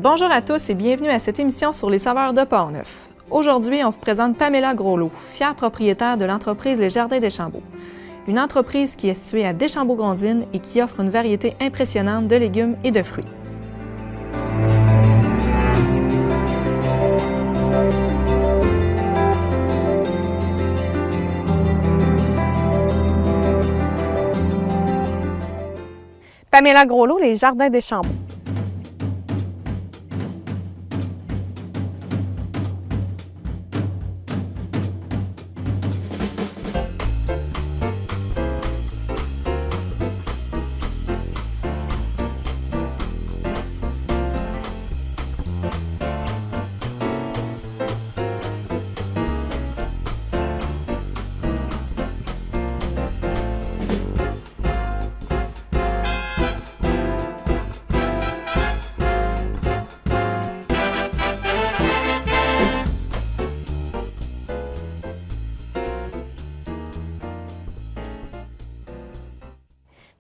Bonjour à tous et bienvenue à cette émission sur les saveurs de Portneuf. Aujourd'hui, on vous présente Pamela Groslot, fière propriétaire de l'entreprise Les Jardins Deschambault. Une entreprise qui est située à Deschambault-Grondines et qui offre une variété impressionnante de légumes et de fruits. Pamela Groslot, Les Jardins Deschambault.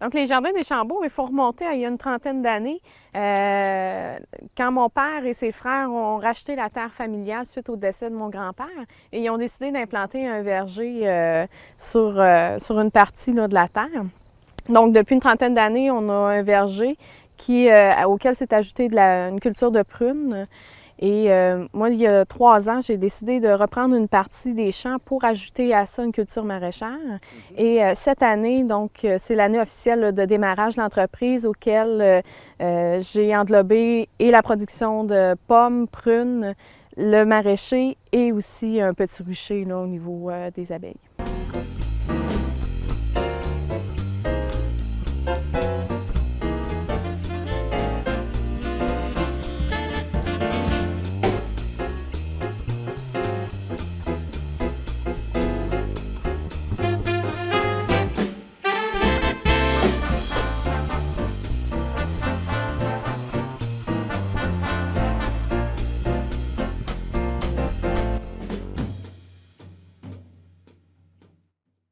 Donc, les Jardins Deschambault, il faut remonter à il y a une trentaine d'années, quand mon père et ses frères ont racheté la terre familiale suite au décès de mon grand-père. Et ils ont décidé d'implanter un verger sur une partie là, de la terre. Donc, depuis une trentaine d'années, on a un verger auquel s'est ajoutée une culture de prunes. Et moi, il y a 3 ans, j'ai décidé de reprendre une partie des champs pour ajouter à ça une culture maraîchère. Et cette année, donc, c'est l'année officielle là, de démarrage de l'entreprise auquel j'ai englobé et la production de pommes, prunes, le maraîcher et aussi un petit rucher là, au niveau des abeilles.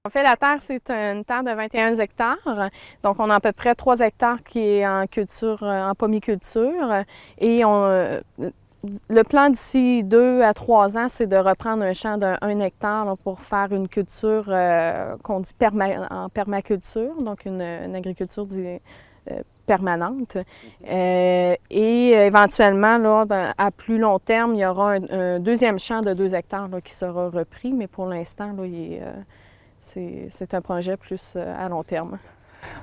En fait, la terre, c'est une terre de 21 hectares. Donc, on a à peu près 3 hectares qui est en culture, en pommiculture. Et le plan d'ici 2 à 3 ans, c'est de reprendre un champ de 1 hectare là, pour faire une culture qu'on dit en permaculture, donc une agriculture permanente. Et éventuellement, là, à plus long terme, il y aura un deuxième champ de 2 hectares là, qui sera repris, mais pour l'instant, là, c'est un projet plus à long terme.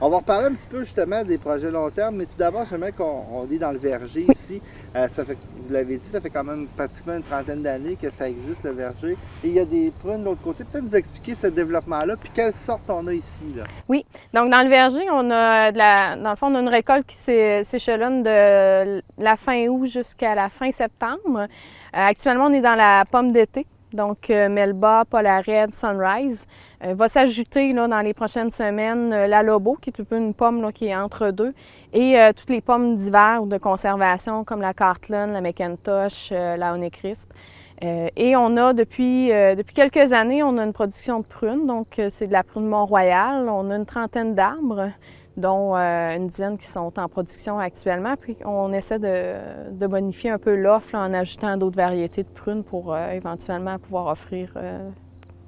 On va reparler un petit peu justement des projets long terme, mais tout d'abord, j'aimerais qu'on est dans le verger ici. Vous l'avez dit, ça fait quand même pratiquement une trentaine d'années que ça existe, le verger. Et il y a des prunes de l'autre côté. Peut-être nous expliquer ce développement-là, puis quelle sorte on a ici, là? Oui, donc dans le verger, on a dans le fond, on a une récolte qui s'échelonne de la fin août jusqu'à la fin septembre. Actuellement, on est dans la pomme d'été, donc Melba, Polared, Sunrise. Va s'ajouter là, dans les prochaines semaines la Lobo, qui est un peu une pomme là, qui est entre deux, et toutes les pommes d'hiver ou de conservation comme la Cartland, la McIntosh, la Honeycrisp. Et on a depuis quelques années, on a une production de prunes, donc c'est de la prune Mont-Royal. On a une trentaine d'arbres, dont une dizaine qui sont en production actuellement. Puis on essaie de bonifier un peu l'offre en ajoutant d'autres variétés de prunes pour éventuellement pouvoir offrir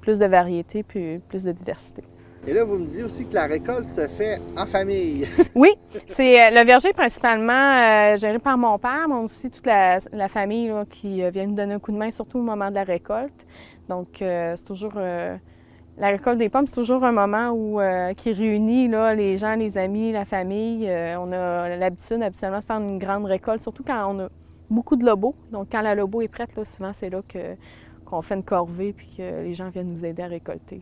plus de variétés puis plus de diversité. Et là, vous me dites aussi que la récolte se fait en famille. Oui, c'est le verger principalement géré par mon père, mais aussi toute la famille là, qui vient nous donner un coup de main, surtout au moment de la récolte. Donc, c'est toujours la récolte des pommes, c'est toujours un moment qui réunit là, les gens, les amis, la famille. On a l'habitude habituellement de faire une grande récolte, surtout quand on a beaucoup de lobos. Donc, quand la lobo est prête, là, souvent c'est là qu'on fait une corvée puis que les gens viennent nous aider à récolter.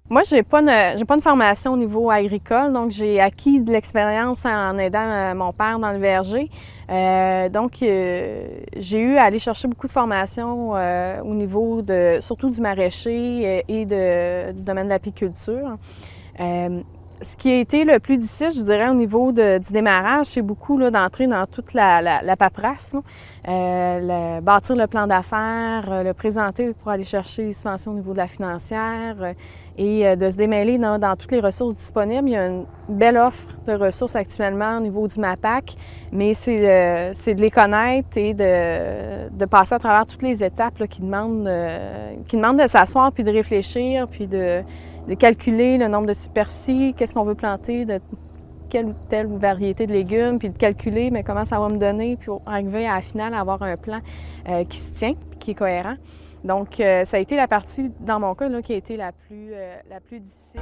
Moi, j'ai pas une formation au niveau agricole, donc j'ai acquis de l'expérience en aidant mon père dans le verger. J'ai eu à aller chercher beaucoup de formations au niveau surtout du maraîcher et du domaine de l'apiculture. Ce qui a été le plus difficile, je dirais, au niveau du démarrage, c'est beaucoup d'entrer dans toute la paperasse, bâtir le plan d'affaires, le présenter pour aller chercher les subventions au niveau de la financière et de se démêler dans toutes les ressources disponibles. Il y a une belle offre de ressources actuellement au niveau du MAPAC, mais c'est de les connaître et de passer à travers toutes les étapes là, qui demandent de s'asseoir puis de réfléchir, puis de calculer le nombre de superficies, qu'est-ce qu'on veut planter, de quelle ou telle variété de légumes, puis de calculer mais comment ça va me donner, puis arriver à la finale à avoir un plan qui se tient, qui est cohérent. Donc, ça a été la partie, dans mon cas, là, qui a été la plus difficile.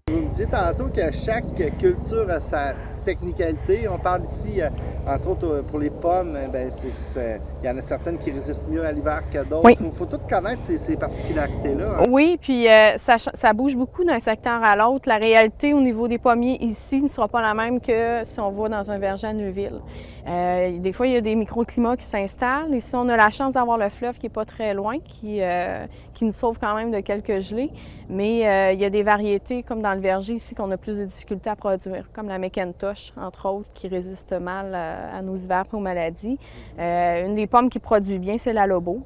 Vous me disiez tantôt que chaque culture a sa technicalité. On parle ici, entre autres, pour les pommes, il y en a certaines qui résistent mieux à l'hiver que d'autres. Oui. Il faut tout connaître ces particularités-là. Hein? Oui, puis ça bouge beaucoup d'un secteur à l'autre. La réalité au niveau des pommiers ici ne sera pas la même que si on va dans un verger à Neuville. Des fois, il y a des microclimats qui s'installent. Ici, on a la chance d'avoir le fleuve qui n'est pas très loin, qui nous sauve quand même de quelques gelées. Mais il y a des variétés, comme dans le verger ici, qu'on a plus de difficultés à produire, comme la McIntosh, entre autres, qui résiste mal à nos hivers et aux maladies. Une des pommes qui produit bien, c'est la Lobo.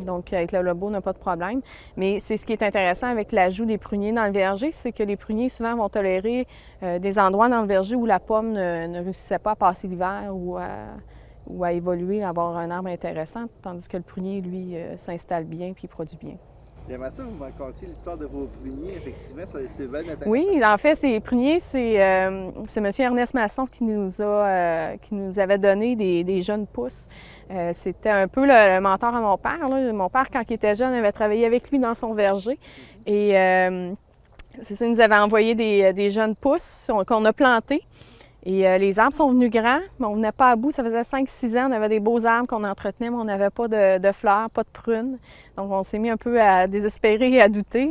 Donc, avec le Lobo, on n'a pas de problème. Mais c'est ce qui est intéressant avec l'ajout des pruniers dans le verger, c'est que les pruniers, souvent, vont tolérer des endroits dans le verger où la pomme ne réussissait pas à passer l'hiver ou à évoluer, à avoir un arbre intéressant, tandis que le prunier, lui, s'installe bien puis produit bien. J'aimerais ça que vous me racontiez l'histoire de vos pruniers, effectivement, c'est bien intéressant. Oui, en fait, ces pruniers, c'est M. Ernest Masson qui nous avait donné des jeunes pousses. C'était un peu le mentor à mon père. Là. Mon père, quand il était jeune, avait travaillé avec lui dans son verger. Et c'est ça, il nous avait envoyé des jeunes pousses qu'on a plantées. Et les arbres sont venus grands, mais on venait pas à bout. Ça faisait 5-6 ans, on avait des beaux arbres qu'on entretenait, mais on n'avait pas de fleurs, pas de prunes. Donc, on s'est mis un peu à désespérer et à douter.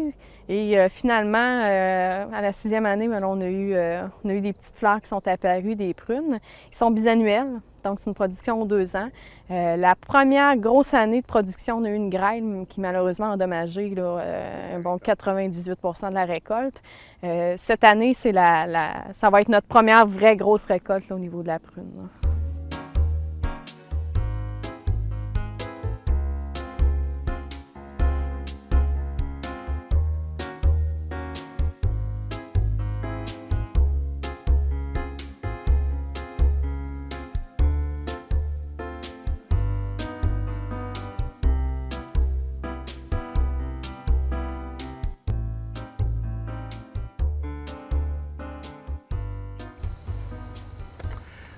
Et finalement, à la 6e année, on a eu des petites fleurs qui sont apparues, des prunes. Ils sont bisannuels, donc c'est une production aux 2 ans. La première grosse année de production, on a eu une grêle qui malheureusement a endommagé un bon 98 % de la récolte. Cette année, ça va être notre première vraie grosse récolte là, au niveau de la prune. Là.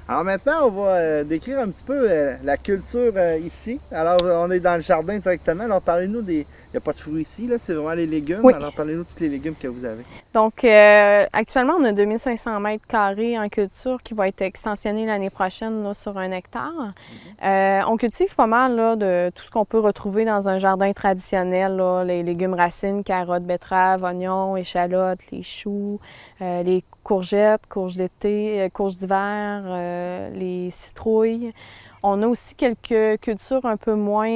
Alors maintenant, on va décrire un petit peu la culture ici. Alors, on est dans le jardin directement. Alors, parlez-nous des... Il n'y a pas de fruits ici, là, c'est vraiment les légumes. Oui. Alors, parlez-nous de tous les légumes que vous avez. Donc, actuellement, on a 2500 mètres carrés en culture qui va être extensionné l'année prochaine là, sur 1 hectare. On cultive pas mal là, de tout ce qu'on peut retrouver dans un jardin traditionnel, là, les légumes racines, carottes, betteraves, oignons, échalotes, les choux, les courgettes, courges d'été, courges d'hiver, les citrouilles. On a aussi quelques cultures un peu moins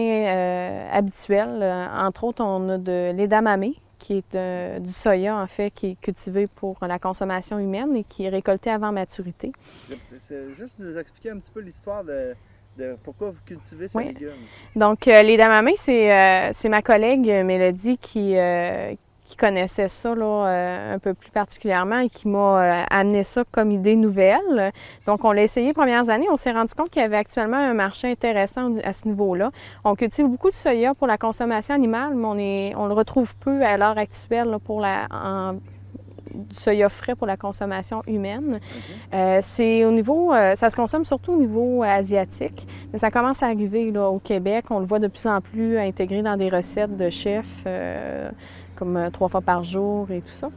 habituelles. Entre autres, on a de l'edamame, qui est du soya, en fait, qui est cultivé pour la consommation humaine et qui est récolté avant maturité. C'est juste nous expliquer un petit peu l'histoire de pourquoi vous cultivez ces légumes. Donc, l'edamame, c'est ma collègue Mélodie qui connaissait ça là, un peu plus particulièrement et qui m'a amené ça comme idée nouvelle. Donc, on l'a essayé les premières années. On s'est rendu compte qu'il y avait actuellement un marché intéressant à ce niveau-là. On cultive beaucoup de soya pour la consommation animale, mais on le retrouve peu à l'heure actuelle là, pour du soya frais pour la consommation humaine. C'est au niveau, ça se consomme surtout au niveau asiatique, mais ça commence à arriver là, au Québec. On le voit de plus en plus intégré dans des recettes de chefs. comme 3 fois par jour et tout ça.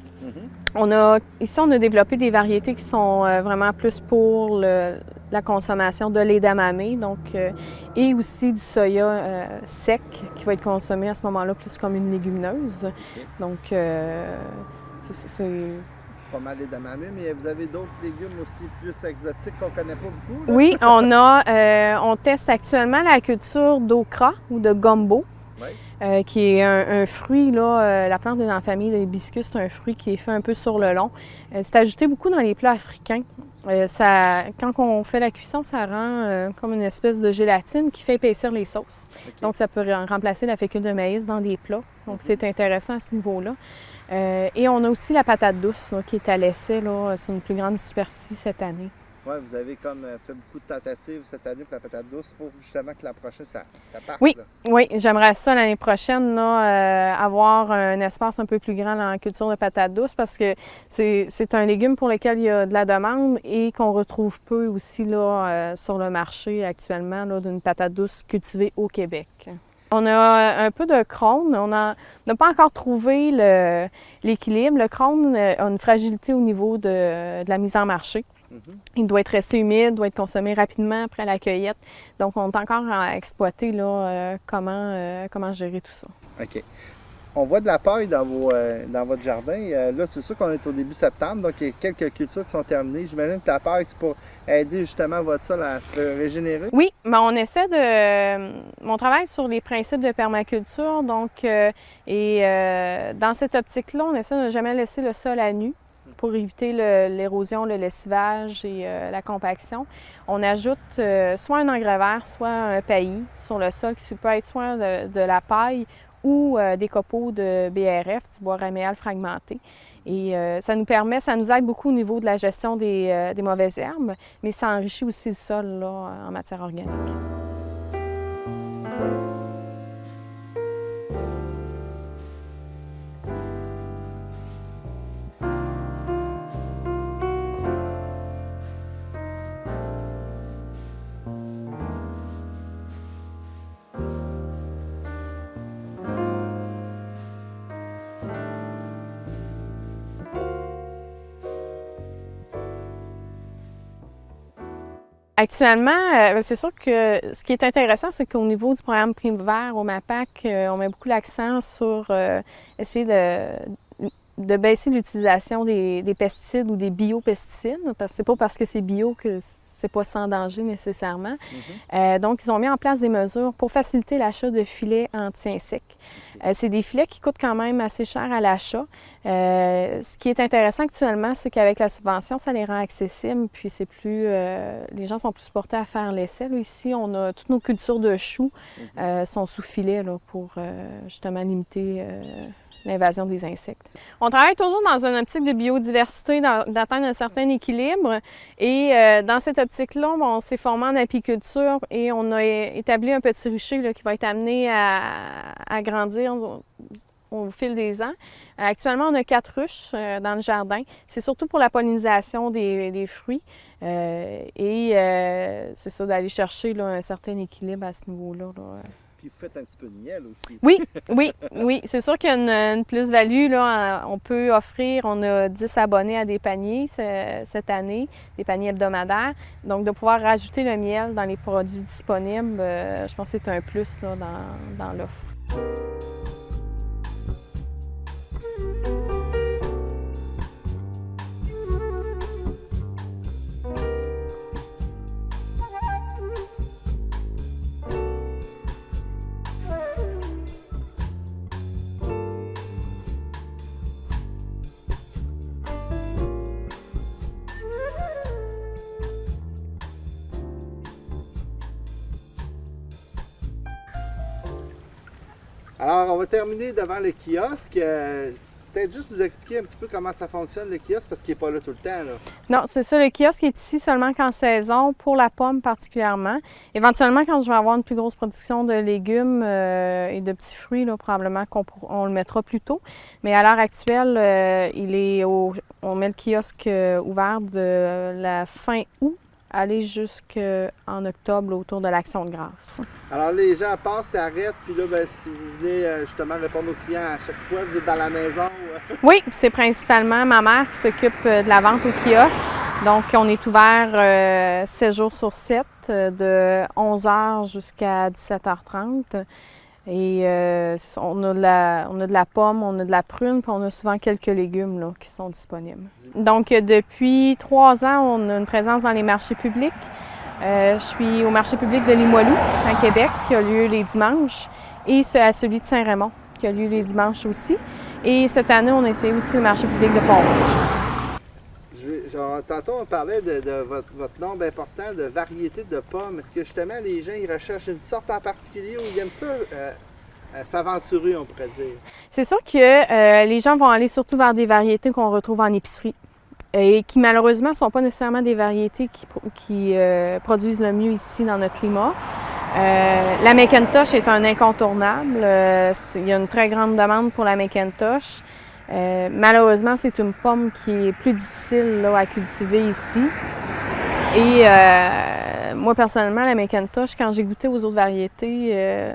Ici, on a développé des variétés qui sont vraiment plus pour la consommation de l'edamame, donc, et aussi du soya sec qui va être consommé à ce moment-là plus comme une légumineuse. Donc, c'est pas mal d'edamame, mais vous avez d'autres légumes aussi plus exotiques qu'on ne connaît pas beaucoup? Là? Oui, on teste actuellement la culture d'okra ou de gombo. Oui. Qui est un fruit, là, la plante est dans la famille des hibiscus, c'est un fruit qui est fait un peu sur le long. C'est ajouté beaucoup dans les plats africains. Quand on fait la cuisson, ça rend comme une espèce de gélatine qui fait épaissir les sauces. Okay. Donc, ça peut remplacer la fécule de maïs dans des plats. Donc, c'est intéressant à ce niveau-là. Et on a aussi la patate douce là, qui est à l'essai sur une plus grande superficie cette année. Oui, vous avez comme fait beaucoup de tentatives cette année pour la patate douce pour justement que la prochaine, ça parte. Oui, là. oui, j'aimerais ça l'année prochaine, là, avoir un espace un peu plus grand dans la culture de patate douce parce que c'est un légume pour lequel il y a de la demande et qu'on retrouve peu aussi là, sur le marché actuellement d'une patate douce cultivée au Québec. On a un peu de crône. On n'a pas encore trouvé l'équilibre. Le crône a une fragilité au niveau de la mise en marché. Il doit être resté humide, doit être consommé rapidement après la cueillette. Donc, on est encore à exploiter là, comment gérer tout ça. OK. On voit de la paille dans votre jardin. Là, c'est sûr qu'on est au début septembre, donc il y a quelques cultures qui sont terminées. J'imagine que la paille, c'est pour aider justement votre sol à se régénérer. Oui, bien, on essaie on travaille sur les principes de permaculture, donc, dans cette optique-là, on essaie de ne jamais laisser le sol à nu pour éviter l'érosion, le lessivage et la compaction. On ajoute soit un engrais vert, soit un paillis sur le sol, qui peut être soit de la paille ou des copeaux de BRF, du bois raméal fragmenté. Et ça nous aide beaucoup au niveau de la gestion des mauvaises herbes, mais ça enrichit aussi le sol là, en matière organique. Actuellement, c'est sûr que ce qui est intéressant, c'est qu'au niveau du programme Prime Vert au MAPAC, on met beaucoup l'accent sur essayer de baisser l'utilisation des pesticides ou des biopesticides, parce que c'est pas parce que c'est bio que c'est pas sans danger nécessairement. Donc, ils ont mis en place des mesures pour faciliter l'achat de filets anti-insectes. C'est des filets qui coûtent quand même assez cher à l'achat. Ce qui est intéressant actuellement, c'est qu'avec la subvention, ça les rend accessibles, puis c'est plus, les gens sont plus portés à faire l'essai. Ici, on a toutes nos cultures de choux sont sous filet là, pour justement limiter l'invasion des insectes. On travaille toujours dans une optique de biodiversité, d'atteindre un certain équilibre. Et dans cette optique-là, on s'est formé en apiculture et on a établi un petit rucher là, qui va être amené à grandir au fil des ans. Actuellement, on a 4 ruches dans le jardin. C'est surtout pour la pollinisation des fruits. C'est ça, d'aller chercher là, un certain équilibre à ce niveau-là. Puis vous faites un petit peu de miel aussi. Oui. C'est sûr qu'il y a une plus-value. Là, on peut offrir, on a 10 abonnés à des paniers cette année, des paniers hebdomadaires. Donc, de pouvoir rajouter le miel dans les produits disponibles, je pense que c'est un plus là, dans l'offre. Alors, on va terminer devant le kiosque. Peut-être juste nous expliquer un petit peu comment ça fonctionne, le kiosque, parce qu'il n'est pas là tout le temps. Là. Non, c'est ça. Le kiosque est ici seulement qu'en saison, pour la pomme particulièrement. Éventuellement, quand je vais avoir une plus grosse production de légumes et de petits fruits, là, probablement qu'on le mettra plus tôt. Mais à l'heure actuelle, on met le kiosque ouvert de la fin août aller jusqu'en octobre, autour de l'Action de grâce. Alors, les gens passent, s'arrêtent, puis là, ben, si vous venez justement répondre aux clients à chaque fois, vous êtes dans la maison Oui, c'est principalement ma mère qui s'occupe de la vente au kiosque. Donc, on est ouvert 7 jours sur 7, de 11h jusqu'à 17h30. Et on a de la pomme, on a de la prune, puis on a souvent quelques légumes là, qui sont disponibles. Donc, depuis 3 ans, on a une présence dans les marchés publics. Je suis au marché public de Limoilou, à Québec, qui a lieu les dimanches, et à celui de Saint-Raymond, qui a lieu les dimanches aussi. Et cette année, on a essayé aussi le marché public de Pont-Rouge. Tantôt, on parlait de votre nombre important de variétés de pommes. Est-ce que justement, les gens ils recherchent une sorte en particulier ou ils aiment ça s'aventurer, on pourrait dire? C'est sûr que les gens vont aller surtout vers des variétés qu'on retrouve en épicerie et qui, malheureusement, ne sont pas nécessairement des variétés qui produisent le mieux ici dans notre climat. La McIntosh est un incontournable. Il y a une très grande demande pour la McIntosh. Malheureusement, c'est une pomme qui est plus difficile là, à cultiver ici. Et moi, personnellement, la McIntosh, quand j'ai goûté aux autres variétés,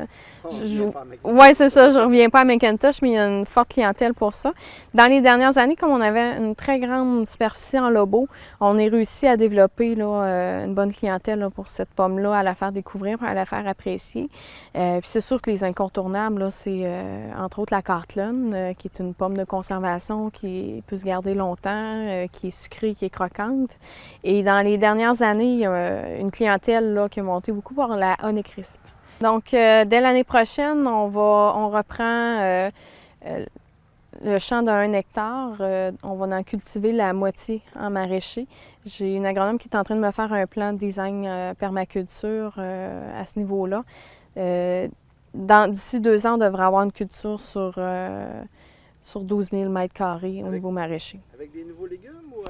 oui, c'est ça, je ne reviens pas à McIntosh, mais il y a une forte clientèle pour ça. Dans les dernières années, comme on avait une très grande superficie en lobo, on a réussi à développer là, une bonne clientèle là, pour cette pomme-là, à la faire découvrir, à la faire apprécier. Puis c'est sûr que les incontournables, là, c'est entre autres la Cartland, qui est une pomme de conservation qui peut se garder longtemps, qui est sucrée, qui est croquante. Et dans les dernières années, il y a une clientèle là, qui a monté beaucoup pour la Honeycrisp. Donc, dès l'année prochaine, on reprend le champ de 1 hectare. On va en cultiver la moitié en maraîcher. J'ai une agronome qui est en train de me faire un plan de design permaculture à ce niveau-là. D'ici 2 ans, on devrait avoir une culture sur 12 000 mètres carrés au niveau maraîcher. Avec des nouveaux légumes ou...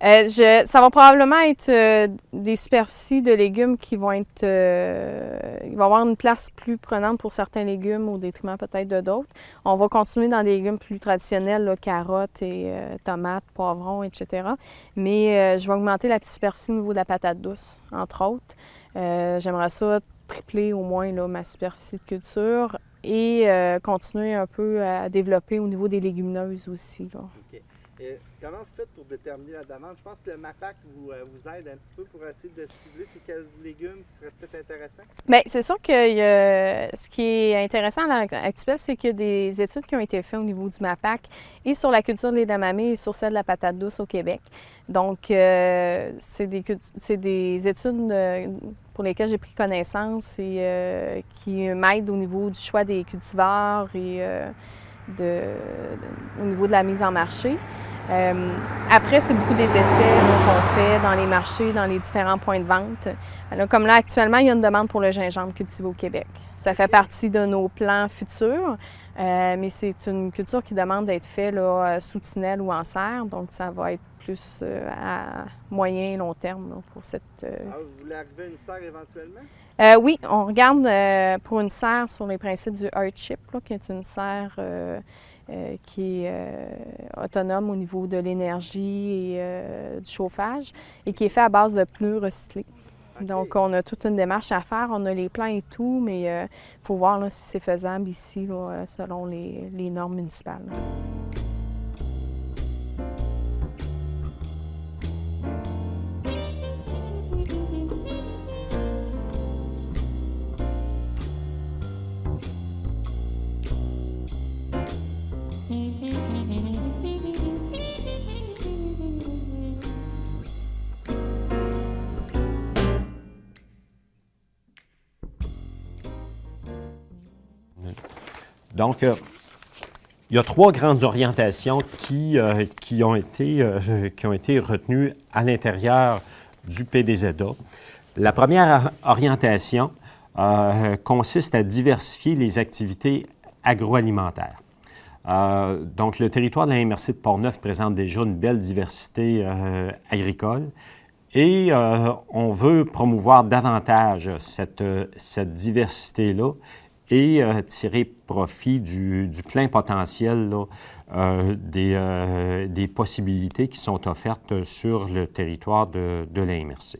Ça va probablement être des superficies de légumes qui vont être... il va y avoir une place plus prenante pour certains légumes au détriment peut-être de d'autres. On va continuer dans des légumes plus traditionnels, là, carottes et tomates, poivrons, etc. Mais je vais augmenter la superficie au niveau de la patate douce, entre autres. J'aimerais ça tripler au moins là, ma superficie de culture et continuer un peu à développer au niveau des légumineuses aussi. Là. Okay. Et comment vous faites pour déterminer la demande? Je pense que le MAPAC vous aide un petit peu pour essayer de cibler c'est quels légumes qui seraient peut-être intéressants? Bien, c'est sûr que ce qui est intéressant à l'heure actuelle, c'est qu'il y a des études qui ont été faites au niveau du MAPAC et sur la culture de l'edamame et sur celle de la patate douce au Québec. Donc, c'est des études pour lesquelles j'ai pris connaissance et qui m'aident au niveau du choix des cultivars et au niveau de la mise en marché. Après, c'est beaucoup des essais qu'on fait dans les marchés, dans les différents points de vente. Alors, comme là, actuellement, il y a une demande pour le gingembre cultivé au Québec. Ça fait partie de nos plans futurs, mais c'est une culture qui demande d'être faite là, sous tunnel ou en serre, donc ça va être plus à moyen et long terme là, pour cette... vous voulez arriver à une serre éventuellement? Oui, on regarde pour une serre sur les principes du Earthship, là, qui est une serre qui est autonome au niveau de l'énergie et du chauffage et qui est fait à base de pneus recyclés. Okay. Donc, on a toute une démarche à faire, on a les plans et tout, mais il faut voir là, si c'est faisable ici là, selon les normes municipales. Donc, il y a 3 grandes orientations qui ont été retenues à l'intérieur du PDZA. La première orientation consiste à diversifier les activités agroalimentaires. Donc, le territoire de la MRC de Portneuf présente déjà une belle diversité agricole et on veut promouvoir davantage cette diversité-là et tirer profit du plein potentiel là, des possibilités qui sont offertes sur le territoire de la MRC.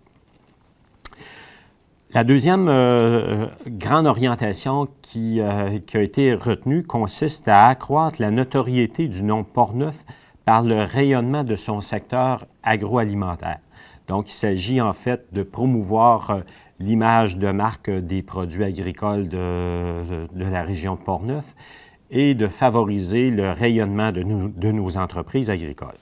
La deuxième grande orientation qui a été retenue consiste à accroître la notoriété du nom Portneuf par le rayonnement de son secteur agroalimentaire. Donc, il s'agit en fait de promouvoir l'image de marque des produits agricoles de la région de Portneuf et de favoriser le rayonnement de nos entreprises agricoles.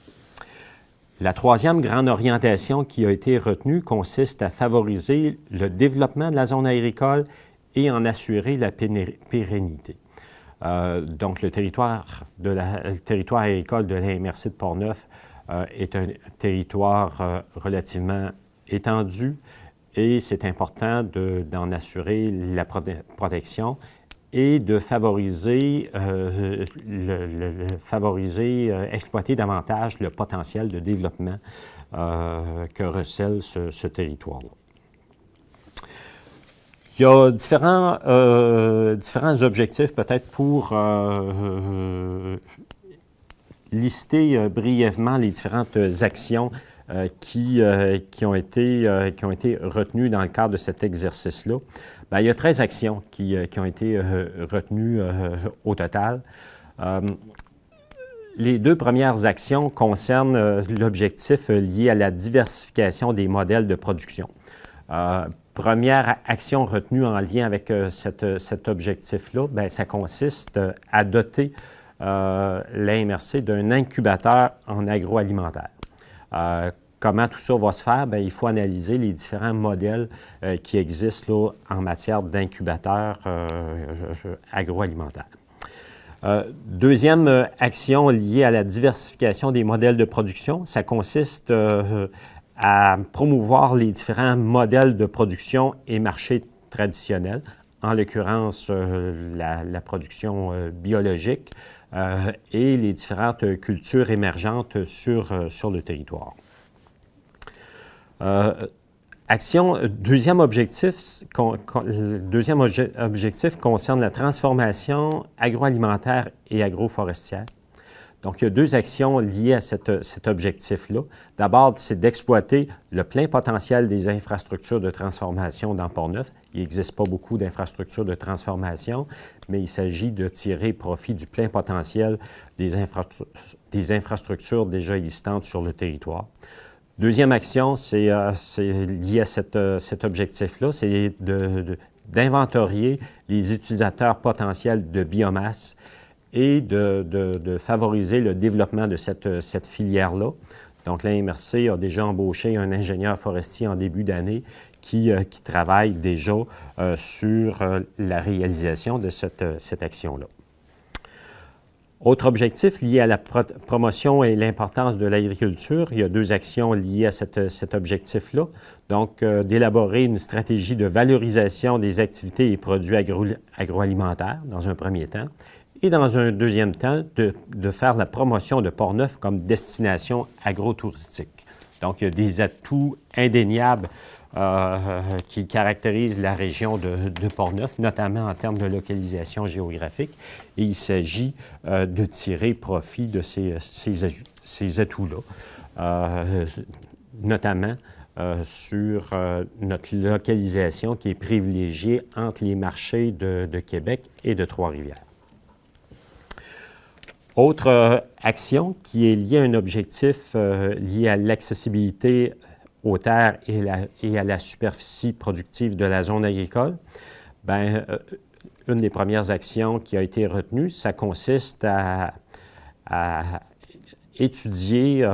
La troisième grande orientation qui a été retenue consiste à favoriser le développement de la zone agricole et en assurer la pérennité. Donc, le territoire agricole de la MRC de Portneuf est un territoire relativement étendu et c'est important d'en assurer la protection et de favoriser, exploiter davantage le potentiel de développement que recèle ce territoire-là. Il y a différents objectifs peut-être pour lister brièvement les différentes actions qui ont été retenues dans le cadre de cet exercice-là. Bien, il y a 13 actions qui ont été retenues au total. Les deux premières actions concernent l'objectif lié à la diversification des modèles de production. Première action retenue en lien avec cet objectif-là, bien, ça consiste à doter l'AMRC d'un incubateur en agroalimentaire. Comment tout ça va se faire? Bien, il faut analyser les différents modèles qui existent là, en matière d'incubateurs agroalimentaires. Deuxième action liée à la diversification des modèles de production, ça consiste à promouvoir les différents modèles de production et marchés traditionnels, en l'occurrence la production biologique et les différentes cultures émergentes sur le territoire. Deuxième objectif concerne la transformation agroalimentaire et agroforestière. Donc, il y a deux actions liées à cet objectif-là. D'abord, c'est d'exploiter le plein potentiel des infrastructures de transformation dans Portneuf. Il n'existe pas beaucoup d'infrastructures de transformation, mais il s'agit de tirer profit du plein potentiel des infrastructures déjà existantes sur le territoire. Deuxième action, c'est lié à cet objectif-là, c'est d'inventorier les utilisateurs potentiels de biomasse et de favoriser le développement de cette filière-là. Donc, la MRC a déjà embauché un ingénieur forestier en début d'année qui travaille déjà sur la réalisation de cette action-là. Autre objectif lié à la promotion et l'importance de l'agriculture, il y a deux actions liées à cet objectif-là. Donc, d'élaborer une stratégie de valorisation des activités et produits agroalimentaires dans un premier temps, et dans un deuxième temps, de faire la promotion de Portneuf comme destination agro-touristique. Donc, il y a des atouts indéniables qui caractérisent la région de Portneuf, notamment en termes de localisation géographique. Et il s'agit de tirer profit de ces atouts-là, notamment sur notre localisation qui est privilégiée entre les marchés de Québec et de Trois-Rivières. Autre action qui est liée à un objectif lié à l'accessibilité aux terres et à la superficie productive de la zone agricole, bien, une des premières actions qui a été retenue, ça consiste à étudier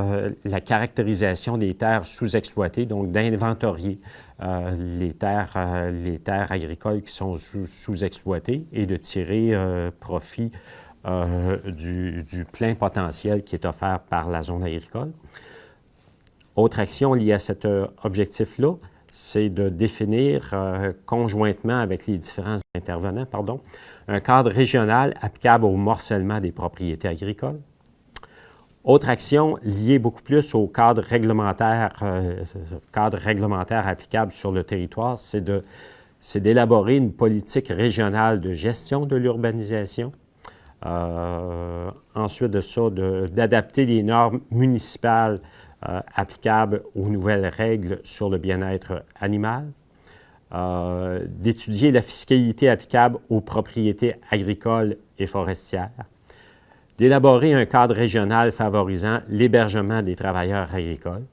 la caractérisation des terres sous-exploitées, donc d'inventorier les terres agricoles qui sont sous-exploitées et de tirer profit du plein potentiel qui est offert par la zone agricole. Autre action liée à cet objectif-là, c'est de définir conjointement avec les différents intervenants, un cadre régional applicable au morcellement des propriétés agricoles. Autre action liée beaucoup plus au cadre réglementaire applicable sur le territoire, c'est d'élaborer une politique régionale de gestion de l'urbanisation. Ensuite de ça, d'adapter les normes municipales applicables aux nouvelles règles sur le bien-être animal. d'étudier la fiscalité applicable aux propriétés agricoles et forestières, d'élaborer un cadre régional favorisant l'hébergement des travailleurs agricoles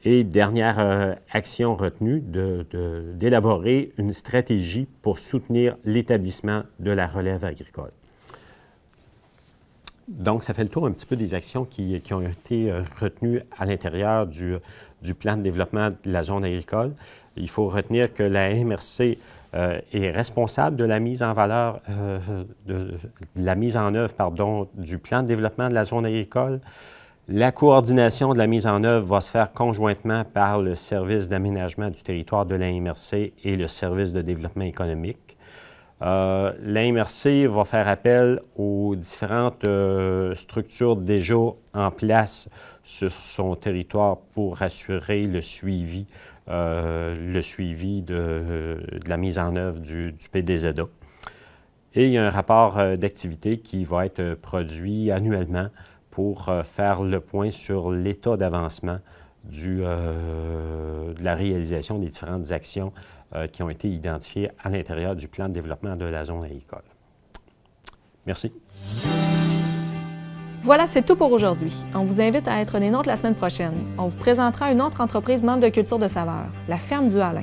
et, dernière action retenue, d'élaborer une stratégie pour soutenir l'établissement de la relève agricole. Donc, ça fait le tour un petit peu des actions qui ont été retenues à l'intérieur du plan de développement de la zone agricole. Il faut retenir que la MRC est responsable de la mise en valeur, de la mise en œuvre, pardon, du plan de développement de la zone agricole. La coordination de la mise en œuvre va se faire conjointement par le service d'aménagement du territoire de la MRC et le service de développement économique. La MRC va faire appel aux différentes structures déjà en place sur son territoire pour assurer le suivi de la mise en œuvre du PDZA. Et il y a un rapport d'activité qui va être produit annuellement pour faire le point sur l'état d'avancement de la réalisation des différentes actions qui ont été identifiées à l'intérieur du plan de développement de la zone agricole. Merci. Voilà, c'est tout pour aujourd'hui. On vous invite à être des nôtres la semaine prochaine. On vous présentera une autre entreprise membre de Culture de Saveur, la Ferme du Halin.